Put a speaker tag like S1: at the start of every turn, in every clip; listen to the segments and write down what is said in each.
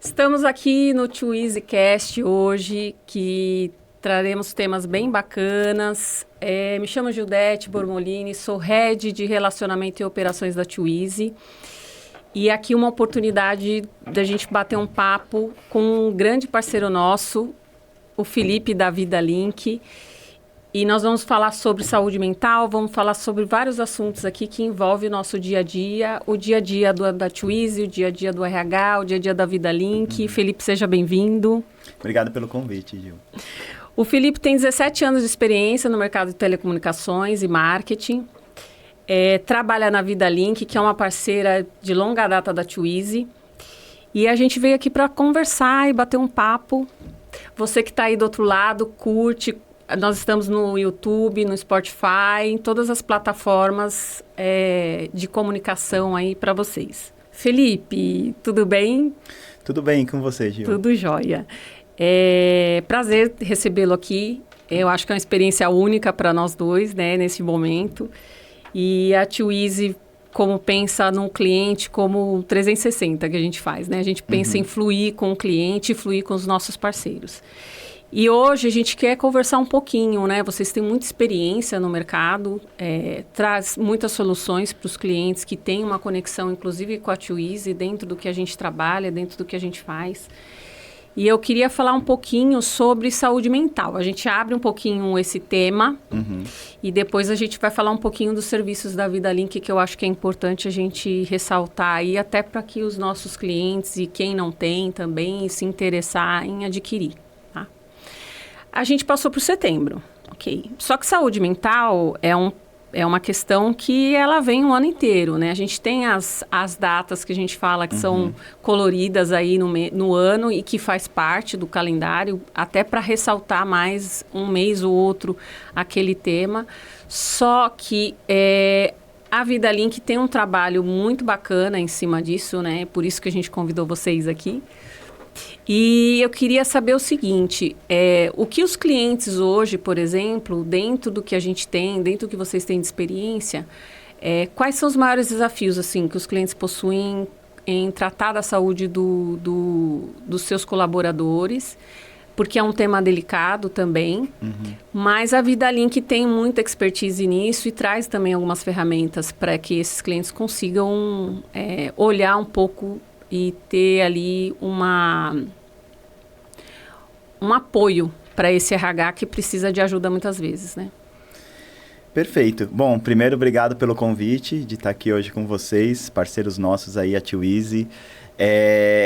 S1: Estamos aqui no Too Easy Cast hoje, que traremos temas bem bacanas. Me chamo Gildete Bormolini, sou Head de Relacionamento e Operações da Too Easy. E aqui uma oportunidade da gente bater um papo com um grande parceiro nosso, o Felipe da Vida Link. E nós vamos falar sobre saúde mental, vamos falar sobre vários assuntos aqui que envolvem o nosso dia a dia da Too Easy, o dia a dia do RH, o dia a dia da Vida Link. Felipe, seja bem-vindo.
S2: Obrigado pelo convite, Gil.
S1: O Felipe tem 17 anos de experiência no mercado de telecomunicações e marketing. Trabalha na Vida Link, que é uma parceira de longa data da Too Easy. E a gente veio aqui para conversar e bater um papo. Você que está aí do outro lado, curte. Nós estamos no YouTube, no Spotify, em todas as plataformas de comunicação aí para vocês. Felipe, tudo bem?
S2: Tudo bem com você, Gil?
S1: Tudo jóia. Prazer recebê-lo aqui. Eu acho que é uma experiência única para nós dois, né, nesse momento. E a Too Easy, como pensa num cliente, como 360 que a gente faz, né? A gente pensa em fluir com o cliente e fluir com os nossos parceiros. E hoje a gente quer conversar um pouquinho, né? Vocês têm muita experiência no mercado, traz muitas soluções para os clientes que têm uma conexão, inclusive com a Too Easy, dentro do que a gente trabalha, dentro do que a gente faz. E eu queria falar um pouquinho sobre saúde mental. A gente abre um pouquinho esse tema e depois a gente vai falar um pouquinho dos serviços da Vida Link, que eu acho que é importante a gente ressaltar aí, até para que os nossos clientes e quem não tem também se interessar em adquirir. A gente passou por setembro, ok? Só que saúde mental é uma questão que ela vem o ano inteiro, né? A gente tem as datas que a gente fala que são coloridas aí no ano e que faz parte do calendário, até para ressaltar mais um mês ou outro aquele tema. Só que a Vida Link tem um trabalho muito bacana em cima disso, né? Por isso que a gente convidou vocês aqui. E eu queria saber o seguinte, o que os clientes hoje, por exemplo, dentro do que a gente tem, dentro do que vocês têm de experiência, quais são os maiores desafios assim, que os clientes possuem em tratar da saúde dos seus colaboradores, porque é um tema delicado também, mas a Vida Link tem muita expertise nisso e traz também algumas ferramentas para que esses clientes consigam olhar um pouco e ter ali um apoio para esse RH que precisa de ajuda muitas vezes, né?
S2: Perfeito. Bom, primeiro, obrigado pelo convite de estar aqui hoje com vocês, parceiros nossos aí, a Too Easy.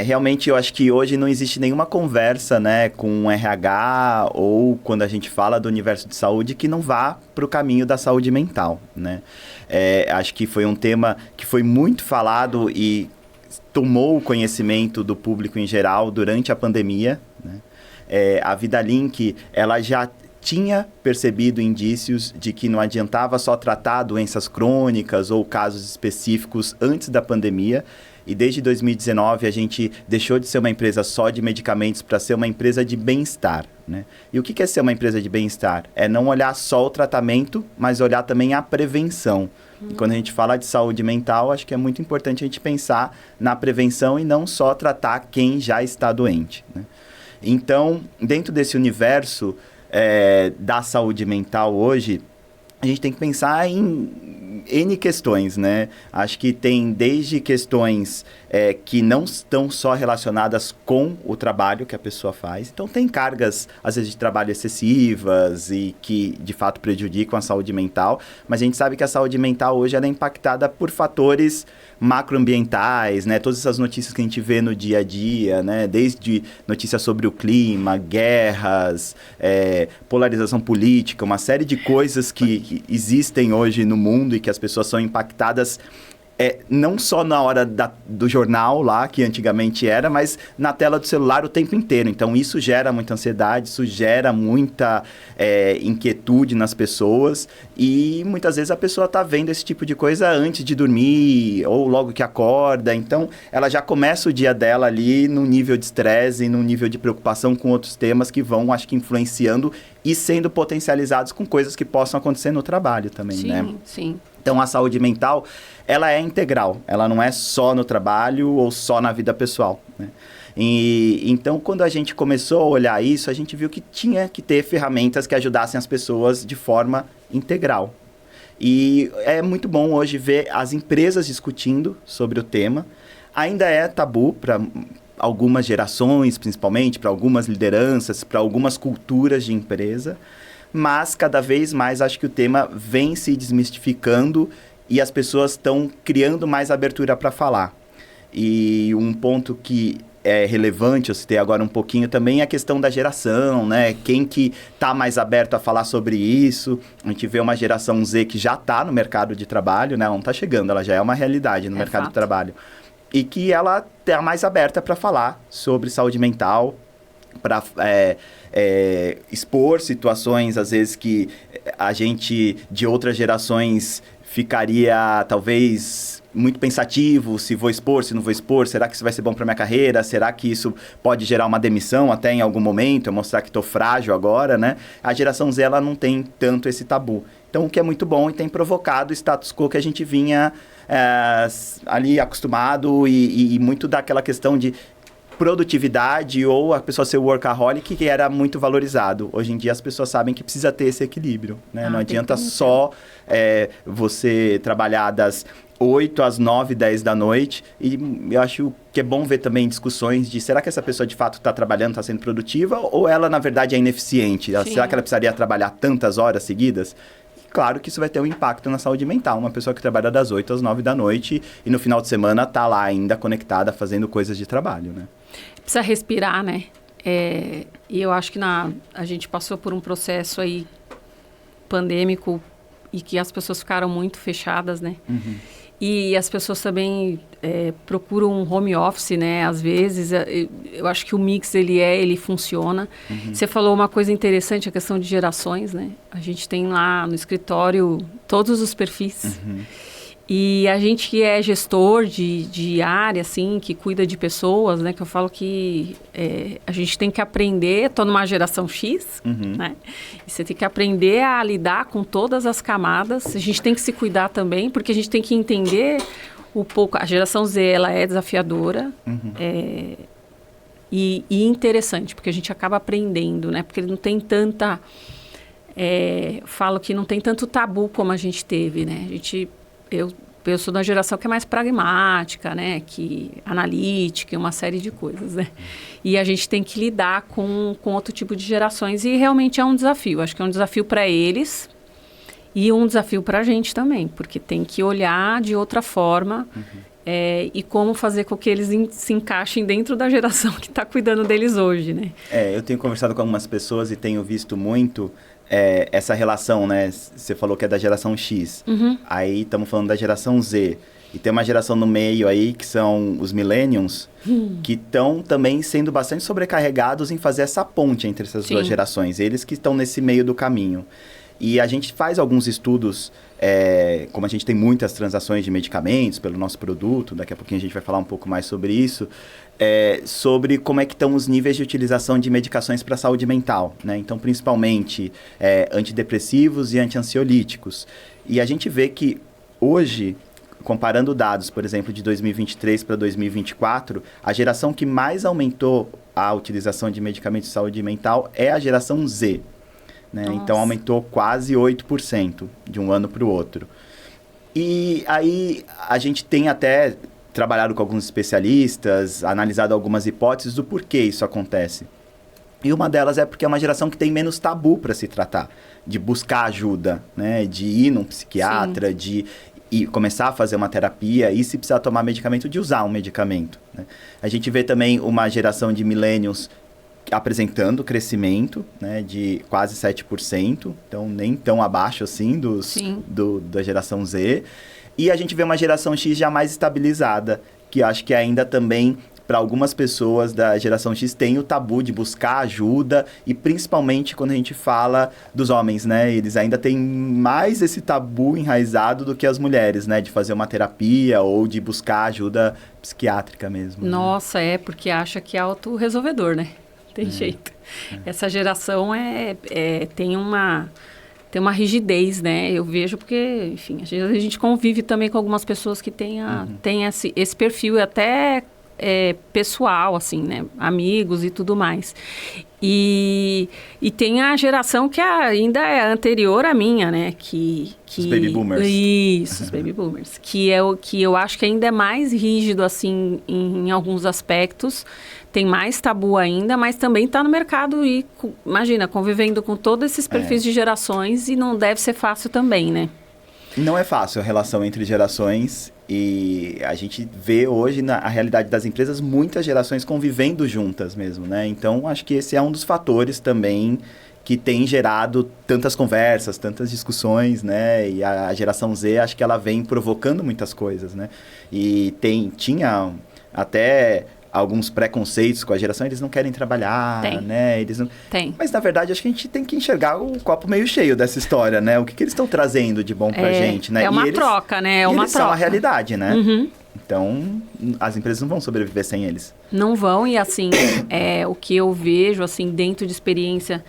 S2: Realmente, eu acho que hoje não existe nenhuma conversa, né, com um RH ou quando a gente fala do universo de saúde que não vá para o caminho da saúde mental, né? Acho que foi um tema que foi muito falado e tomou o conhecimento do público em geral durante a pandemia, né? A Vida Link, ela já tinha percebido indícios de que não adiantava só tratar doenças crônicas ou casos específicos antes da pandemia. E desde 2019 a gente deixou de ser uma empresa só de medicamentos para ser uma empresa de bem-estar, né? E o que é ser uma empresa de bem-estar? É não olhar só o tratamento, mas olhar também a prevenção. E quando a gente fala de saúde mental, acho que é muito importante a gente pensar na prevenção e não só tratar quem já está doente, né? Então, dentro desse universo da saúde mental hoje, a gente tem que pensar em N questões, né? Acho que tem desde questões que não estão só relacionadas com o trabalho que a pessoa faz. Então, tem cargas, às vezes, de trabalho excessivas e que, de fato, prejudicam a saúde mental. Mas a gente sabe que a saúde mental hoje ela é impactada por fatores macroambientais, né? Todas essas notícias que a gente vê no dia a dia, né? Desde notícias sobre o clima, guerras, polarização política, uma série de coisas que existem hoje no mundo e que as pessoas são impactadas não só na hora do jornal lá, que antigamente era, mas na tela do celular o tempo inteiro. Então, isso gera muita ansiedade, isso gera muita inquietude nas pessoas e muitas vezes a pessoa está vendo esse tipo de coisa antes de dormir ou logo que acorda. Então, ela já começa o dia dela ali num nível de estresse e num nível de preocupação com outros temas que vão, acho que, influenciando e sendo potencializados com coisas que possam acontecer no trabalho também, né?
S1: Sim, sim.
S2: Então, a saúde mental, ela é integral. Ela não é só no trabalho ou só na vida pessoal. né? E então, quando a gente começou a olhar isso, a gente viu que tinha que ter ferramentas que ajudassem as pessoas de forma integral. E é muito bom hoje ver as empresas discutindo sobre o tema. Ainda é tabu para algumas gerações, principalmente, para algumas lideranças, para algumas culturas de empresa, mas cada vez mais acho que o tema vem se desmistificando e as pessoas estão criando mais abertura para falar. E um ponto que é relevante, eu citei agora um pouquinho também, é a questão da geração, né? Quem que está mais aberto a falar sobre isso? A gente vê uma geração Z que já está no mercado de trabalho, né? Ela não está chegando, ela já é uma realidade no mercado de trabalho. E que ela está mais aberta para falar sobre saúde mental, para expor situações, às vezes, que a gente de outras gerações ficaria, talvez, muito pensativo, se vou expor, se não vou expor, será que isso vai ser bom para minha carreira? Será que isso pode gerar uma demissão até em algum momento, eu mostrar que estou frágil agora, né? A geração Z, ela não tem tanto esse tabu. Então, o que é muito bom e tem provocado o status quo que a gente vinha ali acostumado e muito daquela questão de produtividade ou a pessoa ser workaholic, que era muito valorizado. Hoje em dia as pessoas sabem que precisa ter esse equilíbrio, né? Não adianta só você trabalhar das 8 às 9, 10 da noite. E eu acho que é bom ver também discussões de será que essa pessoa de fato está trabalhando, está sendo produtiva ou ela na verdade é ineficiente? Será que ela precisaria trabalhar tantas horas seguidas? Claro que isso vai ter um impacto na saúde mental. Uma pessoa que trabalha das 8 às 9 da noite e no final de semana está lá ainda conectada, fazendo coisas de trabalho, né?
S1: Precisa respirar, né? E eu acho que a gente passou por um processo aí pandêmico e que as pessoas ficaram muito fechadas, né? Uhum. E as pessoas também procuram um home office, né? Às vezes, eu acho que o mix, ele funciona. Uhum. Você falou uma coisa interessante, a questão de gerações, né? A gente tem lá no escritório todos os perfis. Uhum. E a gente que é gestor de área, assim, que cuida de pessoas, né? Que eu falo que a gente tem que aprender, estou numa geração X, né? E você tem que aprender a lidar com todas as camadas. A gente tem que se cuidar também, porque a gente tem que entender um pouco. A geração Z, ela é desafiadora e interessante, porque a gente acaba aprendendo, né? Porque não tem tanta... falo que não tem tanto tabu como a gente teve, né? Eu sou da geração que é mais pragmática, né? Que analítica e uma série de coisas, né? E a gente tem que lidar com outro tipo de gerações e realmente é um desafio. Acho que é um desafio para eles e um desafio para a gente também, porque tem que olhar de outra forma e como fazer com que eles se encaixem dentro da geração que está cuidando deles hoje, né?
S2: Eu tenho conversado com algumas pessoas e tenho visto muito... essa relação, né? Você falou que é da geração X. Uhum. Aí estamos falando da geração Z. E tem uma geração no meio aí, que são os millennials, que estão também sendo bastante sobrecarregados em fazer essa ponte entre essas duas gerações. Eles que estão nesse meio do caminho. E a gente faz alguns estudos, como a gente tem muitas transações de medicamentos pelo nosso produto, daqui a pouquinho a gente vai falar um pouco mais sobre isso, sobre como é que estão os níveis de utilização de medicações para a saúde mental, né? Então, principalmente antidepressivos e anti-ansiolíticos. E a gente vê que hoje, comparando dados, por exemplo, de 2023 para 2024, a geração que mais aumentou a utilização de medicamentos de saúde mental é a geração Z. Né? Então, aumentou quase 8% de um ano para o outro. E aí, a gente tem até trabalhado com alguns especialistas, analisado algumas hipóteses do porquê isso acontece. E uma delas é porque é uma geração que tem menos tabu para se tratar, de buscar ajuda, né? De ir num psiquiatra, de começar a fazer uma terapia e, se precisar tomar medicamento, de usar um medicamento. Né? A gente vê também uma geração de millennials apresentando crescimento, né, de quase 7%, então nem tão abaixo assim da geração Z. E a gente vê uma geração X já mais estabilizada, que acho que ainda também, para algumas pessoas da geração X, tem o tabu de buscar ajuda, e principalmente quando a gente fala dos homens, né? Eles ainda têm mais esse tabu enraizado do que as mulheres, né? De fazer uma terapia ou de buscar ajuda psiquiátrica mesmo.
S1: Nossa, né? Porque acha que é autorresolvedor, né? Tem jeito. Essa geração tem uma rigidez, né? Eu vejo porque, enfim, a gente convive também com algumas pessoas que têm esse perfil. E até pessoal, assim, né? Amigos e tudo mais. E tem a geração que ainda é anterior à minha, né?
S2: Os baby boomers.
S1: Isso, os baby boomers. Que é o que eu acho que ainda é mais rígido, assim, em alguns aspectos. Tem mais tabu ainda, mas também está no mercado e, imagina, convivendo com todos esses perfis de gerações, e não deve ser fácil também, né?
S2: Não é fácil a relação entre gerações, e a gente vê hoje na realidade das empresas muitas gerações convivendo juntas mesmo, né? Então, acho que esse é um dos fatores também que tem gerado tantas conversas, tantas discussões, né? E a geração Z, acho que ela vem provocando muitas coisas, né? E tinha até alguns preconceitos com a geração, eles não querem trabalhar, né? Eles não...
S1: Tem.
S2: Mas, na verdade, acho que a gente tem que enxergar o copo meio cheio dessa história, né? O que eles estão trazendo de bom pra gente, né?
S1: É uma troca, né? É uma
S2: eles
S1: troca.
S2: são a realidade, né?
S1: Uhum.
S2: Então, as empresas não vão sobreviver sem eles.
S1: Não vão, e assim, o que eu vejo, assim, dentro de experiência,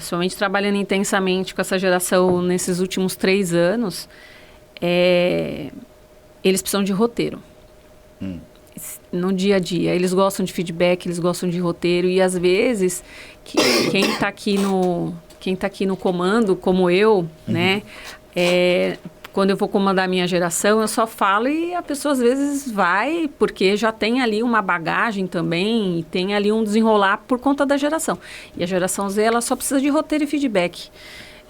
S1: somente trabalhando intensamente com essa geração nesses últimos 3 anos, eles precisam de roteiro. No dia a dia. Eles gostam de feedback, eles gostam de roteiro, e às vezes quem está aqui no comando, como eu, né, quando eu vou comandar a minha geração, eu só falo e a pessoa às vezes vai, porque já tem ali uma bagagem também, e tem ali um desenrolar por conta da geração. E a geração Z, ela só precisa de roteiro e feedback.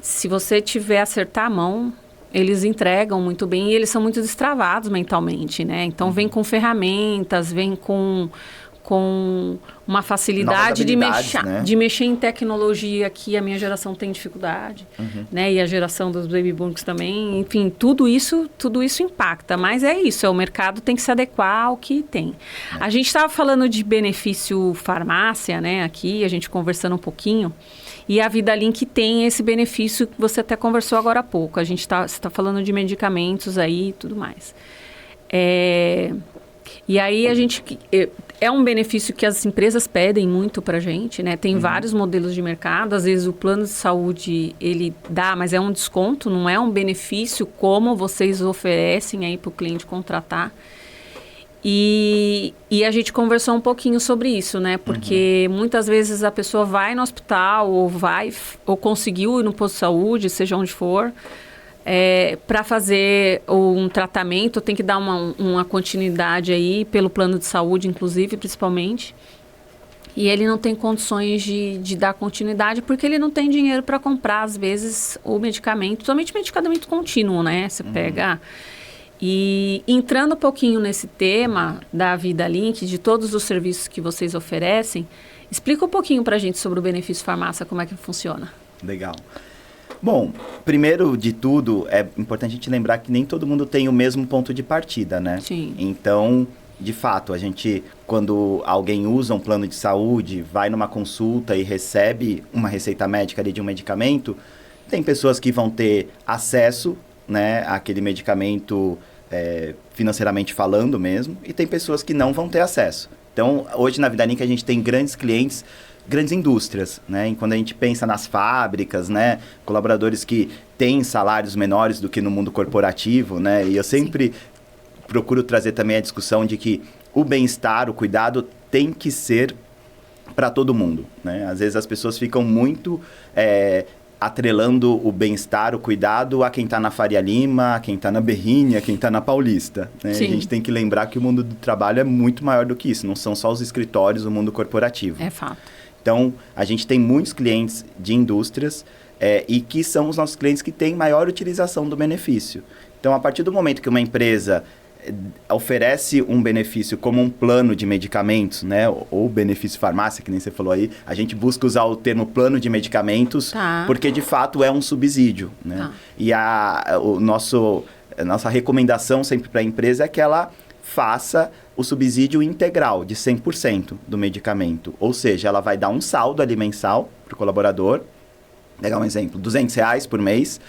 S1: Se você tiver acertar a mão, eles entregam muito bem, e eles são muito destravados mentalmente, né? Então, vem com ferramentas, vem com uma facilidade de mexer em tecnologia que a minha geração tem dificuldade, né? E a geração dos baby boomers também. Enfim, tudo isso impacta. Mas é isso, o mercado tem que se adequar ao que tem. A gente estava falando de benefício farmácia, né? Aqui, a gente conversando um pouquinho. E a Vida Link tem esse benefício que você até conversou agora há pouco. Você está falando de medicamentos aí e tudo mais. E aí é um benefício que as empresas pedem muito para a gente, né? Tem vários modelos de mercado. Às vezes o plano de saúde, ele dá, mas é um desconto, não é um benefício como vocês oferecem aí para o cliente contratar. E a gente conversou um pouquinho sobre isso, né? Porque muitas vezes a pessoa vai no hospital ou conseguiu ir no posto de saúde, seja onde for, para fazer um tratamento, tem que dar uma continuidade aí pelo plano de saúde, inclusive, principalmente. E ele não tem condições de dar continuidade porque ele não tem dinheiro para comprar, às vezes, o medicamento, somente medicamento contínuo, né? Você pega... E entrando um pouquinho nesse tema da Vida Link, de todos os serviços que vocês oferecem, explica um pouquinho para a gente sobre o benefício farmácia, como é que funciona.
S2: Legal. Bom, primeiro de tudo, é importante a gente lembrar que nem todo mundo tem o mesmo ponto de partida, né?
S1: Sim.
S2: Então, de fato, quando alguém usa um plano de saúde, vai numa consulta e recebe uma receita médica ali de um medicamento, tem pessoas que vão ter acesso, né, àquele medicamento financeiramente falando mesmo, e tem pessoas que não vão ter acesso. Então, hoje na Vida Link a gente tem grandes clientes, grandes indústrias, né? E quando a gente pensa nas fábricas, né, colaboradores que têm salários menores do que no mundo corporativo, né? E eu sempre procuro trazer também a discussão de que o bem-estar, o cuidado tem que ser para todo mundo, né? Às vezes as pessoas ficam muito atrelando o bem-estar, o cuidado a quem está na Faria Lima, a quem está na Berrini, a quem está na Paulista, né? A gente tem que lembrar que o mundo do trabalho é muito maior do que isso, não são só os escritórios, o mundo corporativo.
S1: É fato.
S2: Então, a gente tem muitos clientes de indústrias e que são os nossos clientes que têm maior utilização do benefício. Então, a partir do momento que uma empresa oferece um benefício como um plano de medicamentos, né, ou benefício farmácia, que nem você falou aí, a gente busca usar o termo plano de medicamentos, porque de fato é um subsídio, né? E a nossa recomendação sempre para a empresa é que ela faça o subsídio integral de 100% do medicamento, ou seja, ela vai dar um saldo ali mensal para o colaborador, vou pegar um exemplo, R$200 por mês,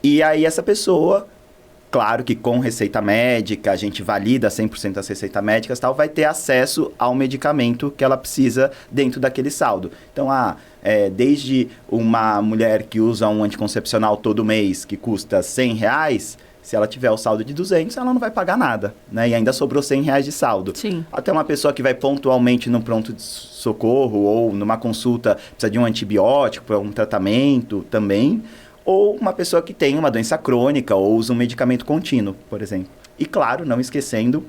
S2: e aí essa pessoa, claro que com receita médica, a gente valida 100% das receitas médicas, tal, vai ter acesso ao medicamento que ela precisa dentro daquele saldo. Então, desde uma mulher que usa um anticoncepcional todo mês, que custa R$100, Se ela tiver o saldo de 200, ela não vai pagar nada, né? E ainda sobrou R$100 de saldo.
S1: Sim.
S2: Até uma pessoa que vai pontualmente no pronto de socorro ou numa consulta, precisa de um antibiótico para um tratamento também, ou uma pessoa que tem uma doença crônica ou usa um medicamento contínuo, por exemplo. E claro, não esquecendo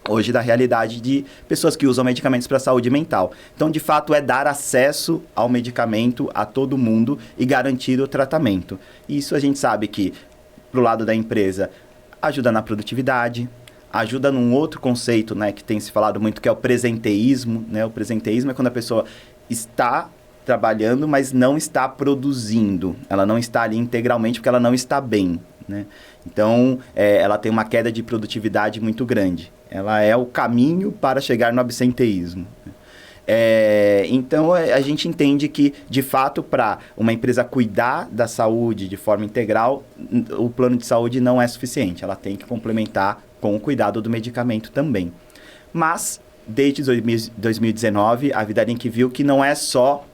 S2: hoje da realidade de pessoas que usam medicamentos para a saúde mental. Então, de fato, é dar acesso ao medicamento a todo mundo e garantir o tratamento. E isso a gente sabe que, pro lado da empresa, ajuda na produtividade, ajuda num outro conceito, né, que tem se falado muito, que é o presenteísmo, né? O presenteísmo é quando a pessoa está trabalhando, mas não está produzindo. Ela não está ali integralmente porque ela não está bem, né? Então, ela tem uma queda de produtividade muito grande. Ela é o caminho para chegar no absenteísmo. Então, a gente entende que, de fato, para uma empresa cuidar da saúde de forma integral, o plano de saúde não é suficiente. Ela tem que complementar com o cuidado do medicamento também. Mas, desde 2019, a Vidarink viu que não é só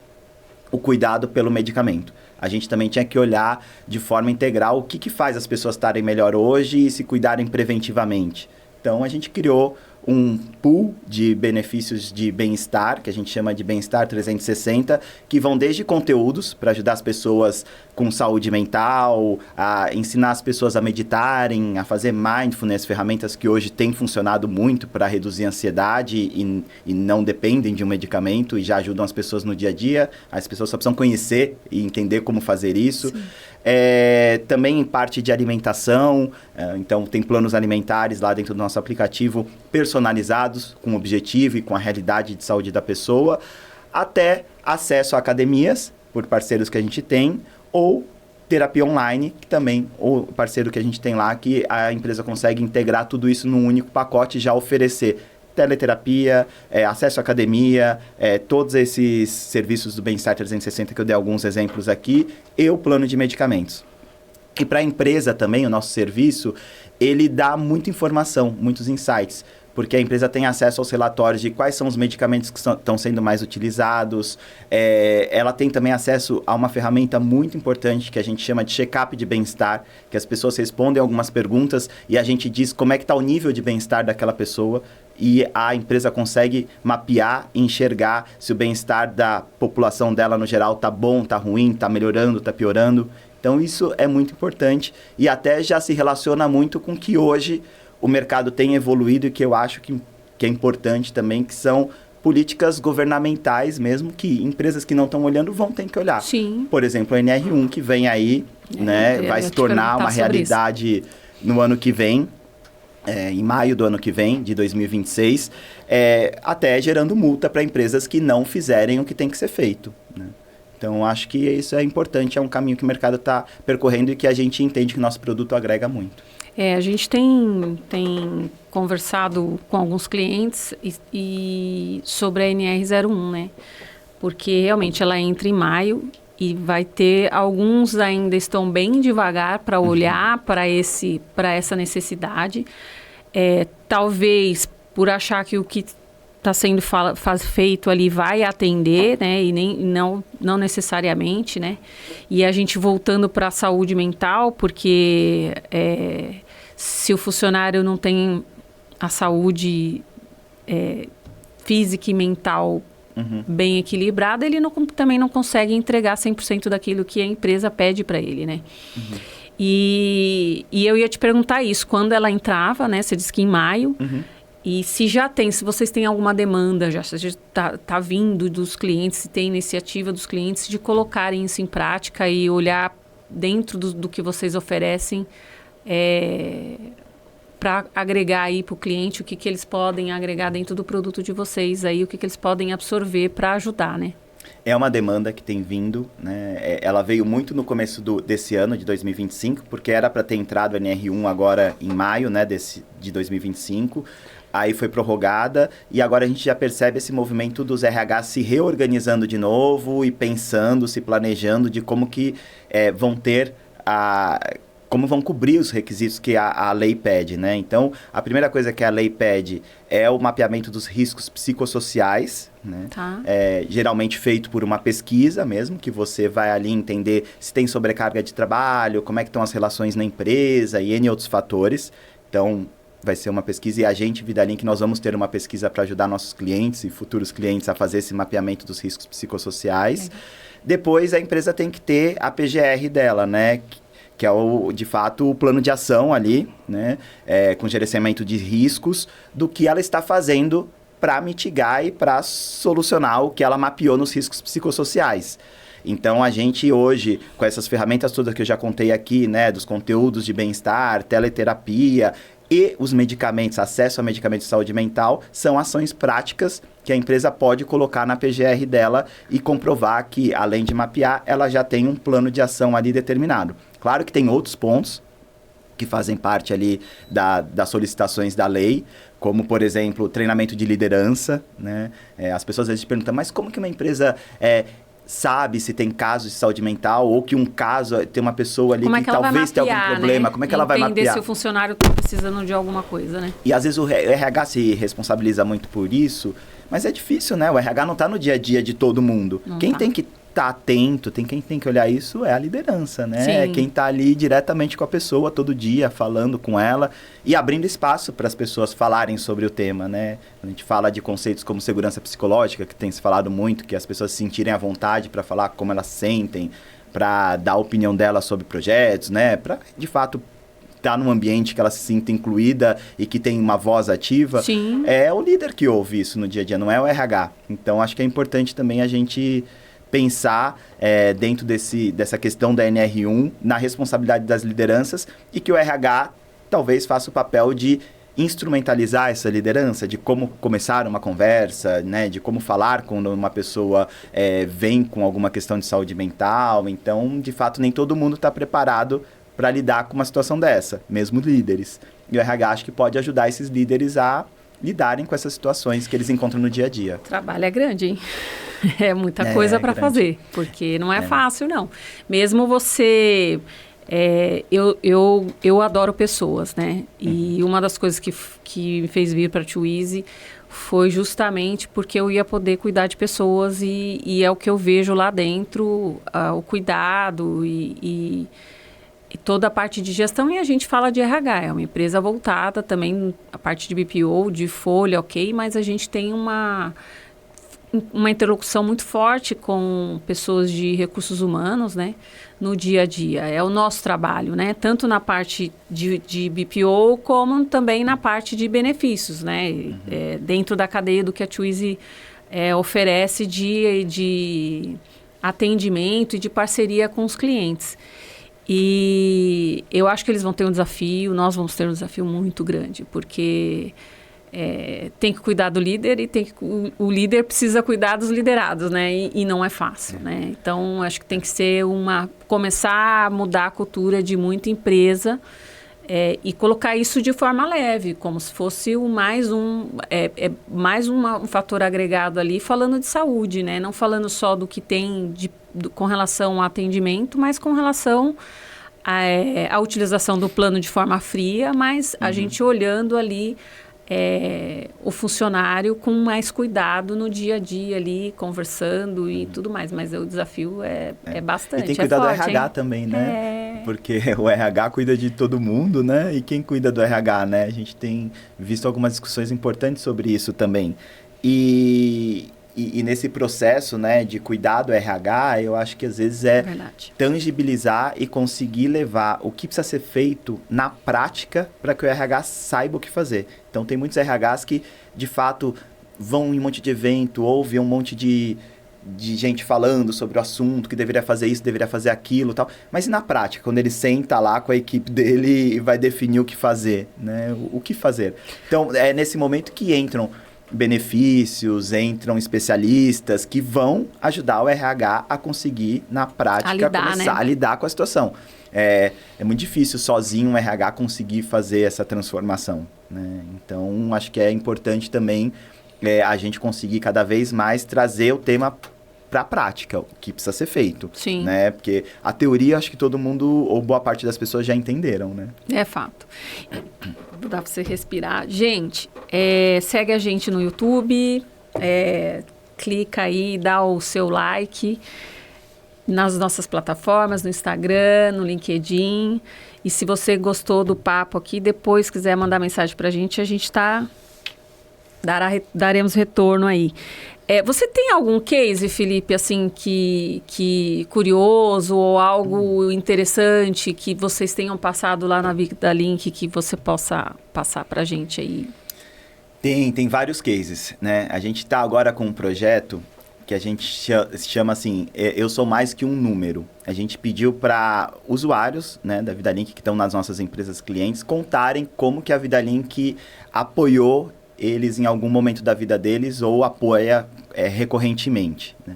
S2: o cuidado pelo medicamento. A gente também tinha que olhar de forma integral o que faz as pessoas estarem melhor hoje e se cuidarem preventivamente. Então, a gente criou um pool de benefícios de bem-estar, que a gente chama de Bem-Estar 360, que vão desde conteúdos para ajudar as pessoas com saúde mental, a ensinar as pessoas a meditarem, a fazer mindfulness, ferramentas que hoje têm funcionado muito para reduzir a ansiedade e não dependem de um medicamento e já ajudam as pessoas no dia a dia. As pessoas só precisam conhecer e entender como fazer isso. Também em parte de alimentação, então tem planos alimentares lá dentro do nosso aplicativo personalizados com o objetivo e com a realidade de saúde da pessoa, até acesso a academias por parceiros que a gente tem, ou terapia online, que também o parceiro que a gente tem lá, que a empresa consegue integrar tudo isso num único pacote e já oferecer teleterapia, acesso à academia, todos esses serviços do Bem-Estar 360 que eu dei alguns exemplos aqui, e o plano de medicamentos. E para a empresa também, o nosso serviço, ele dá muita informação, muitos insights, porque a empresa tem acesso aos relatórios de quais são os medicamentos que estão sendo mais utilizados. Ela tem também acesso a uma ferramenta muito importante que a gente chama de check-up de bem-estar, que as pessoas respondem algumas perguntas e a gente diz como é que está o nível de bem-estar daquela pessoa, e a empresa consegue mapear e enxergar se o bem-estar da população dela no geral está bom, está ruim, está melhorando, está piorando. Então isso é muito importante e até já se relaciona muito com que hoje o mercado tem evoluído e que eu acho que é importante também, que são políticas governamentais mesmo, que empresas que não estão olhando vão ter que olhar.
S1: Sim.
S2: Por exemplo, a NR1 que vem aí, né, vai se tornar uma realidade no ano que vem, em maio do ano que vem, de 2026, até gerando multa para empresas que não fizerem o que tem que ser feito, né? Então, acho que isso é importante, é um caminho que o mercado está percorrendo e que a gente entende que o nosso produto agrega muito.
S1: A gente tem conversado com alguns clientes e sobre a NR01, né? Porque realmente ela entra em maio e vai ter, alguns ainda estão bem devagar para olhar para essa necessidade. Talvez por achar que o que está sendo feito ali vai atender, né? E não necessariamente, né? E a gente voltando para a saúde mental, porque se o funcionário não tem a saúde física e mental bem equilibrada, ele também não consegue entregar 100% daquilo que a empresa pede para ele, né? E eu ia te perguntar isso, quando ela entrava, né? Você disse que em maio. E se vocês têm alguma demanda, já está vindo dos clientes, se tem iniciativa dos clientes de colocarem isso em prática e olhar dentro do que vocês oferecem para agregar aí para o cliente o que eles podem agregar dentro do produto de vocês, aí, o que eles podem absorver para ajudar, né?
S2: É uma demanda que tem vindo, né? Ela veio muito no começo desse ano, de 2025, porque era para ter entrado a NR1 agora em maio, né, de 2025. Aí foi prorrogada e agora a gente já percebe esse movimento dos RH se reorganizando de novo e pensando, se planejando de como que vão ter como vão cobrir os requisitos que a lei pede, né? Então, a primeira coisa que a lei pede é o mapeamento dos riscos psicossociais, né?
S1: Tá.
S2: Geralmente feito por uma pesquisa mesmo, que você vai ali entender se tem sobrecarga de trabalho, como é que estão as relações na empresa e N outros fatores. Então, vai ser uma pesquisa e a gente, Vidalink, nós vamos ter uma pesquisa para ajudar nossos clientes e futuros clientes a fazer esse mapeamento dos riscos psicossociais. Depois, a empresa tem que ter a PGR dela, né? Que é, de fato, o plano de ação ali, né? Com gerenciamento de riscos, do que ela está fazendo para mitigar e para solucionar o que ela mapeou nos riscos psicossociais. Então, a gente hoje, com essas ferramentas todas que eu já contei aqui, né? Dos conteúdos de bem-estar, teleterapia e os medicamentos, acesso a medicamentos de saúde mental, são ações práticas que a empresa pode colocar na PGR dela e comprovar que, além de mapear, ela já tem um plano de ação ali determinado. Claro que tem outros pontos que fazem parte ali das solicitações da lei, como, por exemplo, treinamento de liderança, né? As pessoas às vezes perguntam, mas como que uma empresa sabe se tem casos de saúde mental ou que um caso tem uma pessoa ali que talvez tenha algum problema, né? Como é que ela vai mapear?
S1: Entender se o funcionário está precisando de alguma coisa, né?
S2: E às vezes o RH se responsabiliza muito por isso, mas é difícil, né? O RH não está no dia a dia de todo mundo. Quem tem que estar atento, quem tem que olhar isso é a liderança, né? É quem está ali diretamente com a pessoa todo dia, falando com ela e abrindo espaço para as pessoas falarem sobre o tema, né? A gente fala de conceitos como segurança psicológica, que tem se falado muito, que as pessoas se sentirem à vontade para falar como elas sentem, para dar a opinião delas sobre projetos, né? Para, de fato, estar num ambiente que ela se sinta incluída e que tem uma voz ativa.
S1: Sim.
S2: É o líder que ouve isso no dia a dia, não é o RH. Então, acho que é importante também a gente pensar dentro dessa questão da NR1 na responsabilidade das lideranças e que o RH talvez faça o papel de instrumentalizar essa liderança, de como começar uma conversa, né, de como falar quando uma pessoa vem com alguma questão de saúde mental. Então, de fato, nem todo mundo está preparado para lidar com uma situação dessa, mesmo líderes. E o RH acho que pode ajudar esses líderes a lidarem com essas situações que eles encontram no dia a dia.
S1: O trabalho é grande, hein? É muita coisa para fazer, porque não é fácil, não. Mesmo você... eu adoro pessoas, né? E uma das coisas que me fez vir para a Twizy foi justamente porque eu ia poder cuidar de pessoas e é o que eu vejo lá dentro, o cuidado e toda a parte de gestão. E a gente fala de RH, é uma empresa voltada também, a parte de BPO, de folha, ok, mas a gente tem uma interlocução muito forte com pessoas de recursos humanos, né, no dia a dia. É o nosso trabalho, né, tanto na parte de BPO como também na parte de benefícios, né, dentro da cadeia do que a Twizy oferece de atendimento e de parceria com os clientes. E eu acho que eles vão ter um desafio, nós vamos ter um desafio muito grande, porque tem que cuidar do líder e o líder precisa cuidar dos liderados, né? E não é fácil, né? Então, acho que tem que ser começar a mudar a cultura de muita empresa e colocar isso de forma leve, como se fosse mais um fator agregado ali, falando de saúde, né? Não falando só do que tem com relação ao atendimento, mas com relação à utilização do plano de forma fria, mas a gente olhando ali o funcionário com mais cuidado no dia a dia ali, conversando e tudo mais. Mas o desafio é bastante.
S2: E tem que cuidar
S1: forte,
S2: do RH,
S1: hein?
S2: Também, né? Porque o RH cuida de todo mundo, né? E quem cuida do RH, né? A gente tem visto algumas discussões importantes sobre isso também. E nesse processo, né, de cuidar do RH, eu acho que às vezes tangibilizar e conseguir levar o que precisa ser feito na prática para que o RH saiba o que fazer. Então, tem muitos RHs que, de fato, vão em um monte de evento, ouvem um monte de gente falando sobre o assunto, que deveria fazer isso, deveria fazer aquilo e tal. Mas e na prática, quando ele senta lá com a equipe dele e vai definir o que fazer, né? O que fazer? Então, é nesse momento que entram benefícios, entram especialistas que vão ajudar o RH a conseguir, na prática, começar a lidar com a situação. É muito difícil sozinho um RH conseguir fazer essa transformação, né? Então, acho que é importante também a gente conseguir cada vez mais trazer o tema para a prática, o que precisa ser feito.
S1: Sim.
S2: Né? Porque a teoria, acho que todo mundo, ou boa parte das pessoas já entenderam, né?
S1: É fato. Dá para você respirar. Gente, segue a gente no YouTube, clica aí, dá o seu like nas nossas plataformas, no Instagram, no LinkedIn. E se você gostou do papo aqui, depois quiser mandar mensagem para a gente daremos retorno aí. Você tem algum case, Felipe, assim, que curioso ou algo interessante que vocês tenham passado lá na VidaLink que você possa passar para a gente aí?
S2: Tem vários cases, né? A gente está agora com um projeto que a gente chama assim, eu sou mais que um número. A gente pediu para usuários, né, da VidaLink que estão nas nossas empresas clientes contarem como que a VidaLink apoiou eles em algum momento da vida deles ou apoia recorrentemente, né?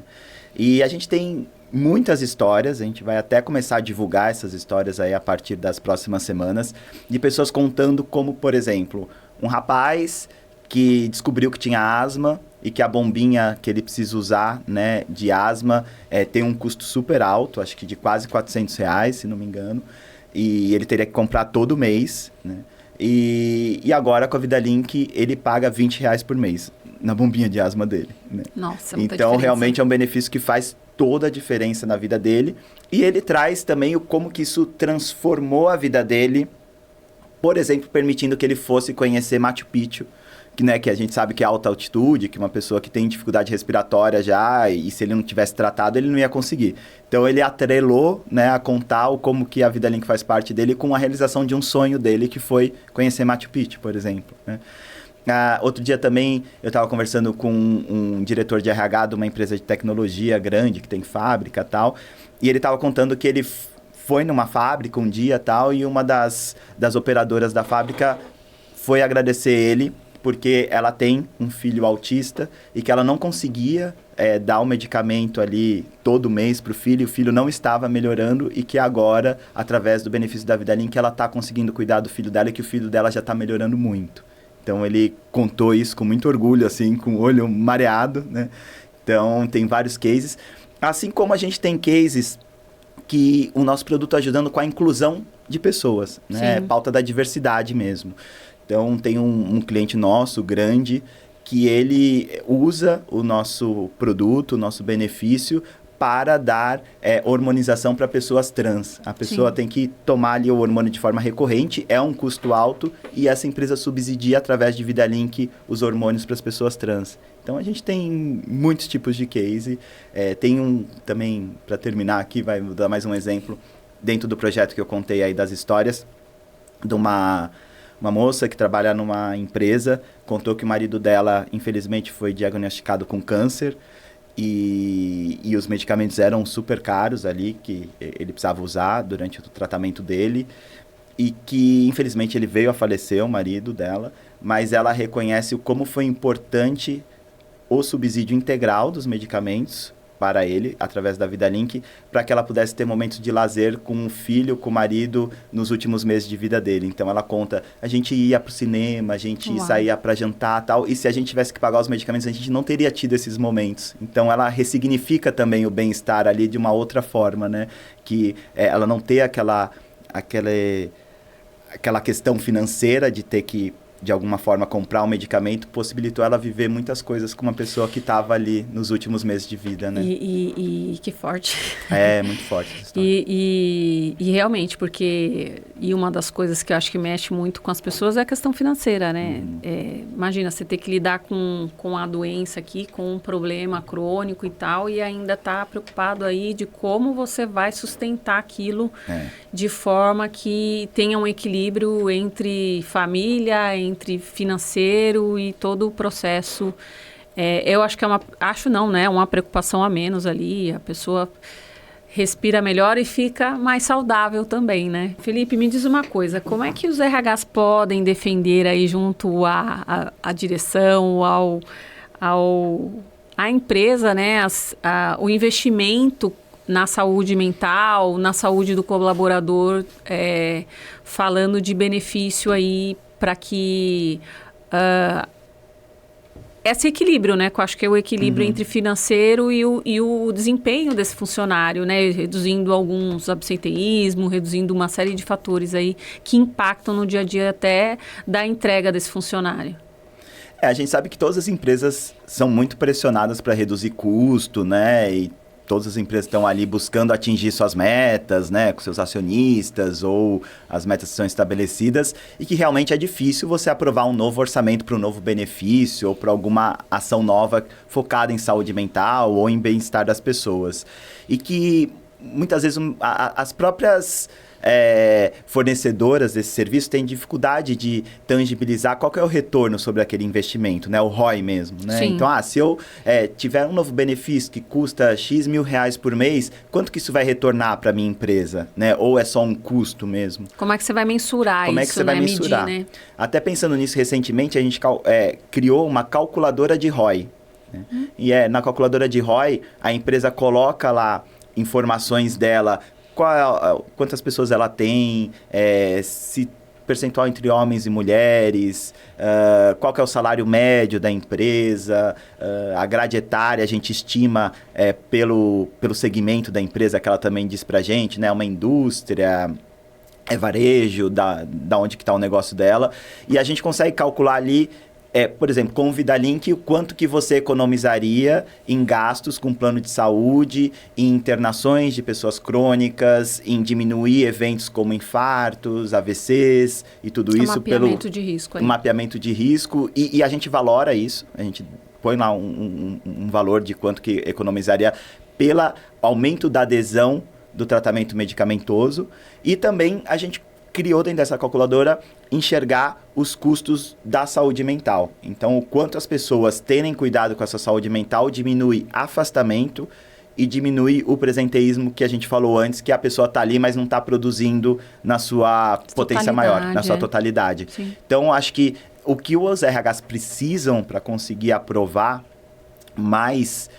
S2: E a gente tem muitas histórias, a gente vai até começar a divulgar essas histórias aí a partir das próximas semanas, de pessoas contando como, por exemplo, um rapaz que descobriu que tinha asma e que a bombinha que ele precisa usar, né, de asma tem um custo super alto, acho que de quase R$400, se não me engano, e ele teria que comprar todo mês, né? E agora, com a VidaLink, ele paga R$20 por mês na bombinha de asma dele, né?
S1: Nossa, muita
S2: Então,
S1: diferença.
S2: realmente é um benefício que faz toda a diferença na vida dele. E ele traz também como que isso transformou a vida dele, por exemplo, permitindo que ele fosse conhecer Machu Picchu, que a gente sabe que é alta altitude, que uma pessoa que tem dificuldade respiratória já, e se ele não tivesse tratado, ele não ia conseguir. Então, ele atrelou, né, a contar como que a VidaLink faz parte dele com a realização de um sonho dele, que foi conhecer Machu Picchu, por exemplo, né? Outro dia também, eu estava conversando com um diretor de RH de uma empresa de tecnologia grande, que tem fábrica e tal, e ele estava contando que ele foi numa fábrica um dia tal, e uma das operadoras da fábrica foi agradecer ele, porque ela tem um filho autista e que ela não conseguia dar o medicamento ali todo mês para o filho não estava melhorando e que agora, através do benefício da VidaLink, ela está conseguindo cuidar do filho dela e que o filho dela já está melhorando muito. Então, ele contou isso com muito orgulho, assim, com o olho mareado, né? Então, tem vários cases. Assim como a gente tem cases que o nosso produto ajudando com a inclusão de pessoas, né? Pauta da diversidade mesmo. Então, tem um cliente nosso, grande, que ele usa o nosso produto, o nosso benefício, para dar hormonização para pessoas trans. A pessoa tem que tomar ali o hormônio de forma recorrente, é um custo alto, e essa empresa subsidia, através de VidaLink, os hormônios para as pessoas trans. Então, a gente tem muitos tipos de case. Tem um também, para terminar aqui, vai dar mais um exemplo, dentro do projeto que eu contei aí das histórias, de uma moça que trabalha numa empresa, contou que o marido dela, infelizmente, foi diagnosticado com câncer e os medicamentos eram super caros ali, que ele precisava usar durante o tratamento dele e que, infelizmente, ele veio a falecer, o marido dela, mas ela reconhece como foi importante o subsídio integral dos medicamentos para ele, através da VidaLink, para que ela pudesse ter momentos de lazer com o filho, com o marido, nos últimos meses de vida dele. Então, ela conta, a gente ia para o cinema, a gente saía para jantar e tal, e se a gente tivesse que pagar os medicamentos, a gente não teria tido esses momentos. Então, ela ressignifica também o bem-estar ali de uma outra forma, né? Que ela não ter aquela questão financeira de ter que, de alguma forma, comprar um medicamento, possibilitou ela viver muitas coisas com uma pessoa que estava ali nos últimos meses de vida, né?
S1: E que forte.
S2: É, muito forte essa história.
S1: E realmente, porque... E uma das coisas que eu acho que mexe muito com as pessoas é a questão financeira, né? Imagina, você ter que lidar com a doença aqui, com um problema crônico e tal, e ainda tá preocupado aí de como você vai sustentar aquilo de forma que tenha um equilíbrio entre família, entre financeiro e todo o processo. Eu acho que é uma preocupação a menos ali, a pessoa respira melhor e fica mais saudável também, né? Felipe, me diz uma coisa, como é que os RHs podem defender aí junto à direção, à empresa, né? O investimento na saúde mental, na saúde do colaborador, falando de benefício aí para que esse equilíbrio, né? Que eu acho que é o equilíbrio entre financeiro e o desempenho desse funcionário, né? Reduzindo alguns absenteísmo, reduzindo uma série de fatores aí que impactam no dia a dia até da entrega desse funcionário.
S2: A gente sabe que todas as empresas são muito pressionadas para reduzir custo, né? E todas as empresas estão ali buscando atingir suas metas, né, com seus acionistas ou as metas que são estabelecidas, e que realmente é difícil você aprovar um novo orçamento para um novo benefício ou para alguma ação nova focada em saúde mental ou em bem-estar das pessoas. E que muitas vezes as próprias fornecedoras desse serviço têm dificuldade de tangibilizar qual que é o retorno sobre aquele investimento, né? O ROI mesmo, né?
S1: Sim.
S2: Então, se eu tiver um novo benefício que custa X mil reais por mês, quanto que isso vai retornar para a minha empresa, né? Ou é só um custo mesmo?
S1: Como é que você vai mensurar
S2: Como
S1: isso,
S2: é que você vai mensurar?
S1: Medir, né?
S2: Até pensando nisso, recentemente a gente criou uma calculadora de ROI. Né? E na calculadora de ROI, a empresa coloca lá informações dela, quantas pessoas ela tem, se percentual entre homens e mulheres, qual que é o salário médio da empresa, a grade etária a gente estima pelo segmento da empresa que ela também diz pra gente, né? Uma indústria, varejo, da onde que está o negócio dela, e a gente consegue calcular ali, por exemplo, com o VidaLink, o quanto que você economizaria em gastos com plano de saúde, em internações de pessoas crônicas, em diminuir eventos como infartos, AVCs e tudo isso pelo
S1: mapeamento de risco.
S2: Um mapeamento de risco, e a gente valora isso, a gente põe lá um valor de quanto que economizaria pelo aumento da adesão do tratamento medicamentoso, e também a gente criou dentro dessa calculadora enxergar os custos da saúde mental. Então, o quanto as pessoas terem cuidado com a sua saúde mental diminui afastamento e diminui o presenteísmo que a gente falou antes, que a pessoa está ali, mas não está produzindo na sua potência maior, na sua totalidade.
S1: Sim.
S2: Então, acho que o que os RHs precisam para conseguir aprovar mais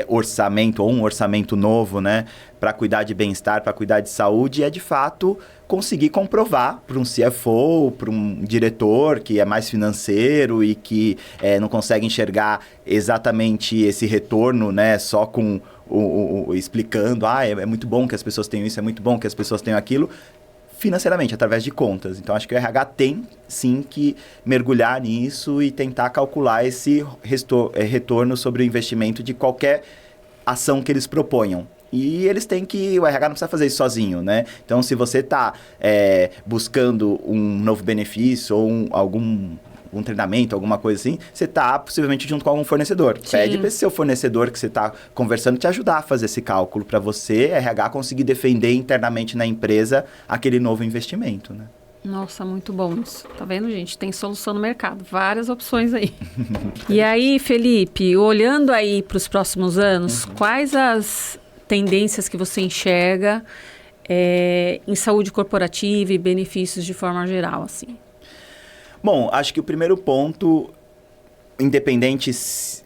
S2: orçamento, ou um orçamento novo, né, para cuidar de bem-estar, para cuidar de saúde, é de fato conseguir comprovar para um CFO, para um diretor que é mais financeiro e que não consegue enxergar exatamente esse retorno, né, só com explicando, é muito bom que as pessoas tenham isso, é muito bom que as pessoas tenham aquilo, financeiramente, através de contas. Então, acho que o RH tem, sim, que mergulhar nisso e tentar calcular esse retorno sobre o investimento de qualquer ação que eles proponham. E eles têm que... O RH não precisa fazer isso sozinho, né? Então, se você está buscando um novo benefício ou algum treinamento, alguma coisa assim, você está possivelmente junto com algum fornecedor.
S1: Sim.
S2: Pede para esse seu fornecedor que você está conversando te ajudar a fazer esse cálculo para você, RH, conseguir defender internamente na empresa aquele novo investimento, né?
S1: Nossa, muito bom isso. Tá vendo, gente? Tem solução no mercado, várias opções aí. E aí, Felipe, olhando aí para os próximos anos, quais as tendências que você enxerga em saúde corporativa e benefícios de forma geral, assim?
S2: Bom, acho que o primeiro ponto, independente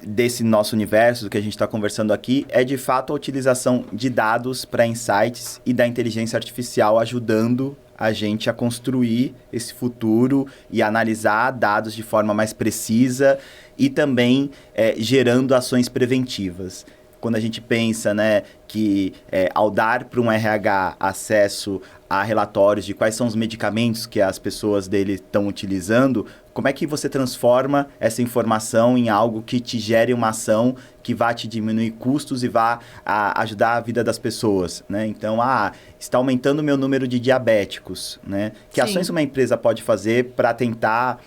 S2: desse nosso universo, do que a gente está conversando aqui, é de fato a utilização de dados para insights e da inteligência artificial ajudando a gente a construir esse futuro e analisar dados de forma mais precisa e também gerando ações preventivas. Quando a gente pensa, né, que ao dar para um RH acesso a relatórios de quais são os medicamentos que as pessoas dele estão utilizando, como é que você transforma essa informação em algo que te gere uma ação que vá te diminuir custos e vá ajudar a vida das pessoas, né? Então, está aumentando o meu número de diabéticos, né? Que
S1: Sim.
S2: ações uma empresa pode fazer para tentar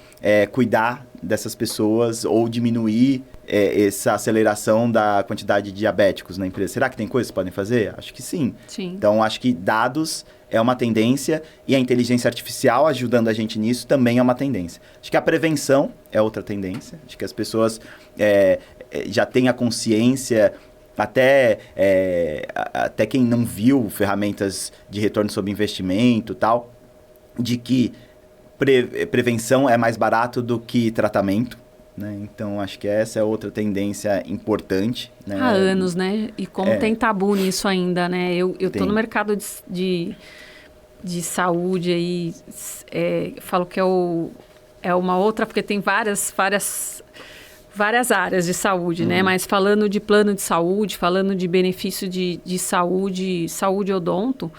S2: cuidar dessas pessoas ou diminuir essa aceleração da quantidade de diabéticos na empresa? Será que tem coisas que podem fazer? Acho que sim.
S1: Sim.
S2: Então, acho que dados é uma tendência e a inteligência artificial ajudando a gente nisso também é uma tendência. Acho que a prevenção é outra tendência. Acho que as pessoas já têm a consciência, até quem não viu ferramentas de retorno sobre investimento e tal, de que prevenção é mais barato do que tratamento. Né? Então, acho que essa é outra tendência importante. Né?
S1: Há anos, né? E como tem tabu nisso ainda, né? Eu tô no mercado de saúde aí, falo que é uma outra, porque tem várias várias áreas de saúde, né? Mas falando de plano de saúde, falando de benefício de saúde odonto,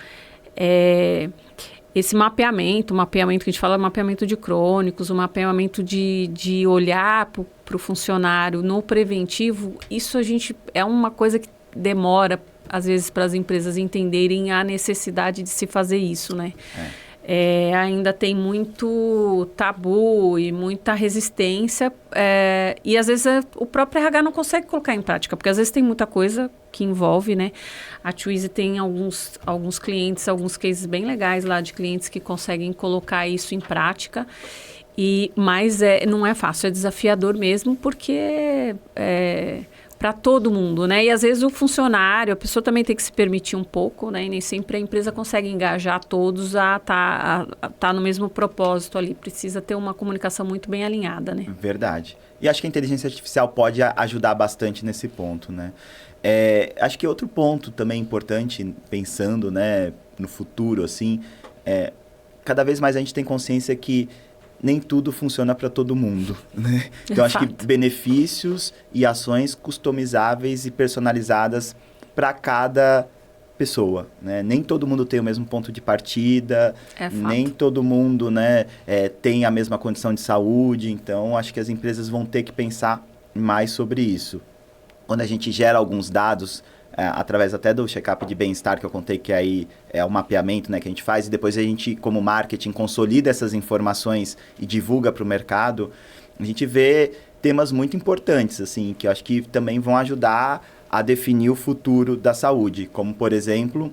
S1: esse mapeamento que a gente fala, mapeamento de crônicos, o mapeamento de olhar para o funcionário no preventivo, isso é uma coisa que demora, às vezes, para as empresas entenderem a necessidade de se fazer isso, né? Ainda tem muito tabu e muita resistência e às vezes o próprio RH não consegue colocar em prática, porque às vezes tem muita coisa que envolve, né? A Twizy tem alguns clientes, alguns cases bem legais lá de clientes que conseguem colocar isso em prática, mas não é fácil, é desafiador mesmo, porque para todo mundo, né? E às vezes o funcionário, a pessoa também tem que se permitir um pouco, né? E nem sempre a empresa consegue engajar todos a tá no mesmo propósito ali. Precisa ter uma comunicação muito bem alinhada, né?
S2: Verdade. E acho que a inteligência artificial pode ajudar bastante nesse ponto, né? Acho que outro ponto também importante, pensando, né, no futuro, assim, cada vez mais a gente tem consciência que nem tudo funciona para todo mundo, né? Então, acho que benefícios e ações customizáveis e personalizadas para cada pessoa, né? Nem todo mundo tem o mesmo ponto de partida, nem todo mundo, né, tem a mesma condição de saúde. Então, acho que as empresas vão ter que pensar mais sobre isso. Quando a gente gera alguns dados, através até do check-up de bem-estar que eu contei, que aí é o mapeamento, né, que a gente faz, e depois a gente, como marketing, consolida essas informações e divulga para o mercado, a gente vê temas muito importantes, assim, que eu acho que também vão ajudar a definir o futuro da saúde, como, por exemplo,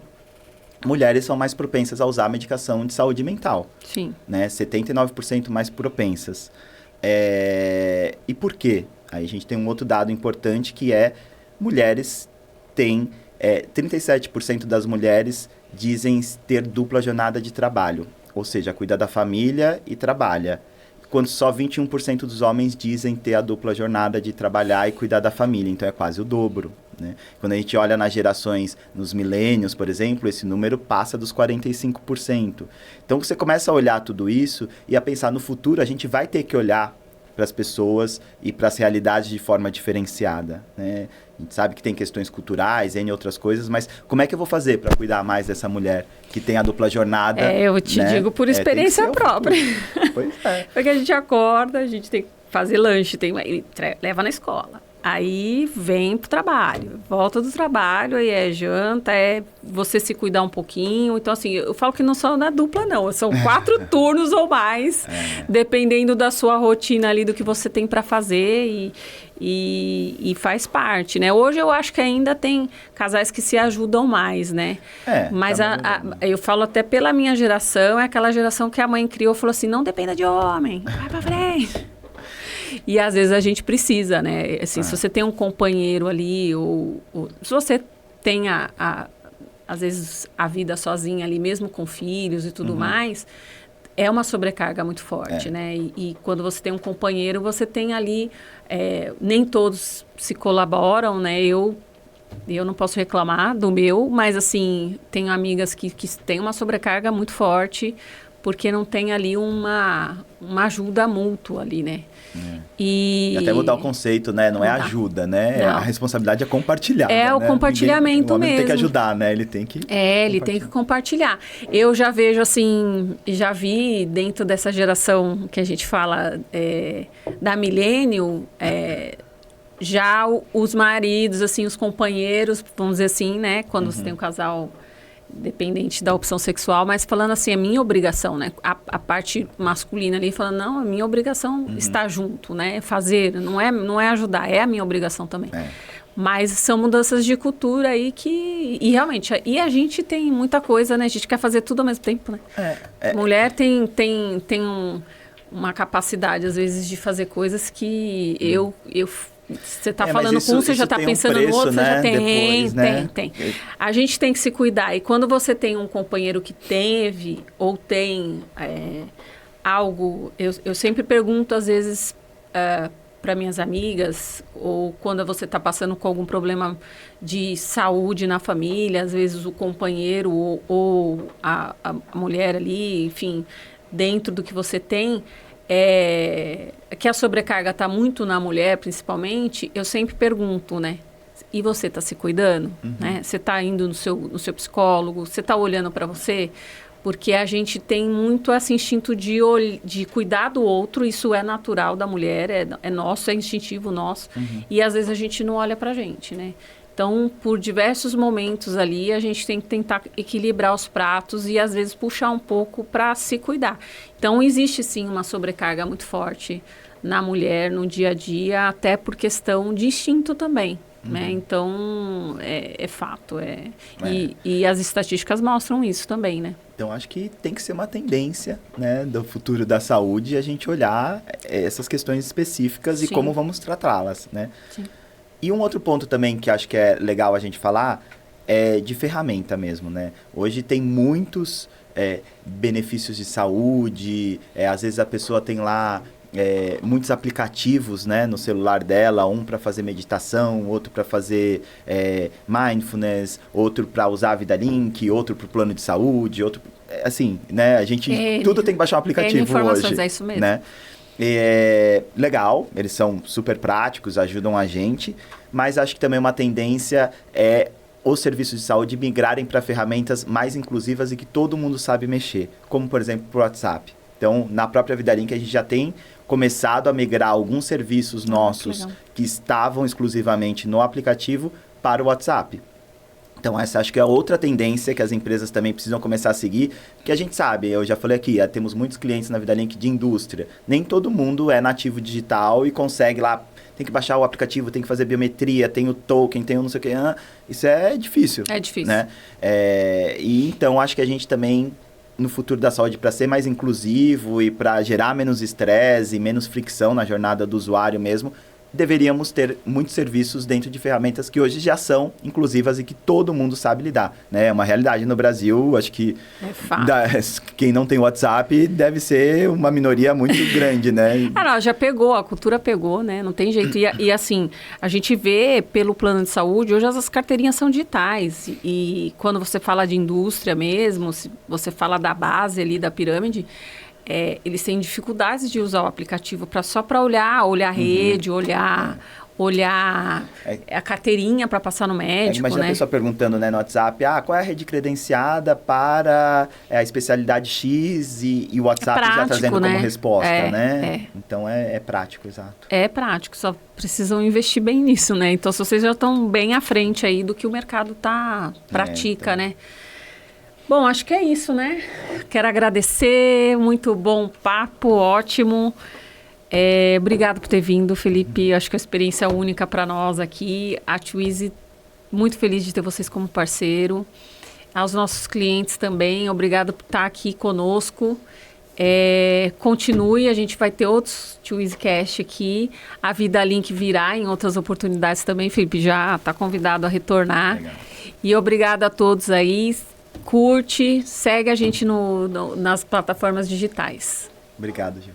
S2: mulheres são mais propensas a usar medicação de saúde mental.
S1: Sim.
S2: Né, 79% mais propensas. E por quê? Aí a gente tem um outro dado importante, que mulheres têm... 37% das mulheres dizem ter dupla jornada de trabalho, ou seja, cuida da família e trabalha, quando só 21% dos homens dizem ter a dupla jornada de trabalhar e cuidar da família, então é quase o dobro, né? Quando a gente olha nas gerações, nos milênios, por exemplo, esse número passa dos 45%. Então você começa a olhar tudo isso e a pensar no futuro, a gente vai ter que olhar para as pessoas e para as realidades de forma diferenciada, né? A gente sabe que tem questões culturais, N outras coisas, mas como é que eu vou fazer para cuidar mais dessa mulher que tem a dupla jornada?
S1: Eu te digo por experiência própria.
S2: Pois é.
S1: Porque a gente acorda, a gente tem que fazer lanche, leva na escola. Aí vem pro trabalho, volta do trabalho, aí janta, você se cuidar um pouquinho. Então, assim, eu falo que não são na dupla, não. São 4 turnos ou mais, dependendo da sua rotina ali, do que você tem para fazer e faz parte, né? Hoje eu acho que ainda tem casais que se ajudam mais, né? Mas eu falo até pela minha geração, é aquela geração que a mãe criou, falou assim, não dependa de homem, vai pra frente. E às vezes a gente precisa, né? Assim, se você tem um companheiro ali, ou se você tem, às vezes, a vida sozinha ali, mesmo com filhos e tudo mais, é uma sobrecarga muito forte, né? E quando você tem um companheiro, você tem ali... nem todos se colaboram, né? Eu não posso reclamar do meu, mas, assim, tenho amigas que têm uma sobrecarga muito forte, porque não tem ali uma ajuda mútua ali, né? E
S2: até mudar o conceito, né? Não é ajuda, né?
S1: Não.
S2: A responsabilidade é compartilhada.
S1: O compartilhamento
S2: o homem
S1: mesmo.
S2: Tem que ajudar, né? Ele tem que
S1: ele tem que compartilhar. Eu já vejo, assim, já vi dentro dessa geração que a gente fala da millennial, já os maridos, assim, os companheiros, vamos dizer assim, né? Quando você tem um casal... dependente da opção sexual, mas falando assim, é minha obrigação, né? A parte masculina ali falando, não, é minha obrigação estar junto, né? Fazer, não é ajudar, é a minha obrigação também. Mas são mudanças de cultura aí e realmente, e a gente tem muita coisa, né? A gente quer fazer tudo ao mesmo tempo, né? Mulher tem uma capacidade, às vezes, de fazer coisas que você está falando com você já está pensando no outro, né? Você já tem, depois, né? Tem. A gente tem que se cuidar. E quando você tem um companheiro que teve ou tem algo... Eu sempre pergunto, às vezes, para minhas amigas, ou quando você está passando com algum problema de saúde na família, às vezes o companheiro ou a mulher ali, enfim, dentro do que você tem... que a sobrecarga está muito na mulher, principalmente, eu sempre pergunto, né? E você está se cuidando? Né? Você está indo no seu psicólogo? Você está olhando para você? Porque a gente tem muito esse instinto de cuidar do outro, isso é natural da mulher, é nosso, é instintivo nosso. E às vezes a gente não olha pra gente, né? Então, por diversos momentos ali, a gente tem que tentar equilibrar os pratos e às vezes puxar um pouco para se cuidar. Então, existe sim uma sobrecarga muito forte na mulher, no dia a dia, até por questão de instinto também. Né? Então, é fato. E as estatísticas mostram isso também, né?
S2: Então, acho que tem que ser uma tendência, né, do futuro da saúde a gente olhar essas questões específicas
S1: Sim.
S2: e como vamos tratá-las, né?
S1: Sim.
S2: E um outro ponto também que acho que é legal a gente falar é de ferramenta mesmo, né? Hoje tem muitos benefícios de saúde, às vezes a pessoa tem lá muitos aplicativos, né, no celular dela, um para fazer meditação, outro para fazer mindfulness, outro para usar a VidaLink, outro para o plano de saúde, outro assim, né, a gente tudo tem que baixar um aplicativo
S1: informações,
S2: hoje,
S1: é isso mesmo,
S2: né? Legal, eles são super práticos, ajudam a gente, mas acho que também uma tendência é os serviços de saúde migrarem para ferramentas mais inclusivas e que todo mundo sabe mexer, como por exemplo o WhatsApp. Então, na própria VidaLink a gente já tem começado a migrar alguns serviços nossos que estavam exclusivamente no aplicativo para o WhatsApp. Então, essa acho que é outra tendência que as empresas também precisam começar a seguir, que a gente sabe, eu já falei aqui, temos muitos clientes na VidaLink de indústria. Nem todo mundo é nativo digital e consegue lá, tem que baixar o aplicativo, tem que fazer biometria, tem o token, tem o não sei o que. Isso é difícil.
S1: É difícil.
S2: Né? E então, acho que a gente também, no futuro da saúde, para ser mais inclusivo e para gerar menos estresse e menos fricção na jornada do usuário mesmo, deveríamos ter muitos serviços dentro de ferramentas que hoje já são inclusivas e que todo mundo sabe lidar, né? É uma realidade no Brasil, acho que quem não tem WhatsApp deve ser uma minoria muito grande, né?
S1: Não, já pegou, a cultura pegou, né? Não tem jeito. E assim, a gente vê pelo plano de saúde, hoje as carteirinhas são digitais. E quando você fala de indústria mesmo, se você fala da base ali, da pirâmide, eles têm dificuldades de usar o aplicativo só para olhar a rede, olhar a carteirinha para passar no médico,
S2: imagina, né? A pessoa perguntando, né, no WhatsApp, qual é a rede credenciada para a especialidade X e o WhatsApp prático, já trazendo, né, como resposta, né? Então, é prático, exato.
S1: É prático, só precisam investir bem nisso, né? Então, se vocês já estão bem à frente aí do que o mercado pratica, né? Bom, acho que é isso, né? Quero agradecer, muito bom papo, ótimo. Obrigado por ter vindo, Felipe. Acho que a experiência é única para nós aqui. A Twizy, muito feliz de ter vocês como parceiro. Aos nossos clientes também, obrigado por estar aqui conosco. Continue, a gente vai ter outros TwizyCast aqui. A VidaLink virá em outras oportunidades também. Felipe já está convidado a retornar. Legal. E obrigado a todos aí. Curte, segue a gente nas plataformas digitais.
S2: Obrigado, Gil.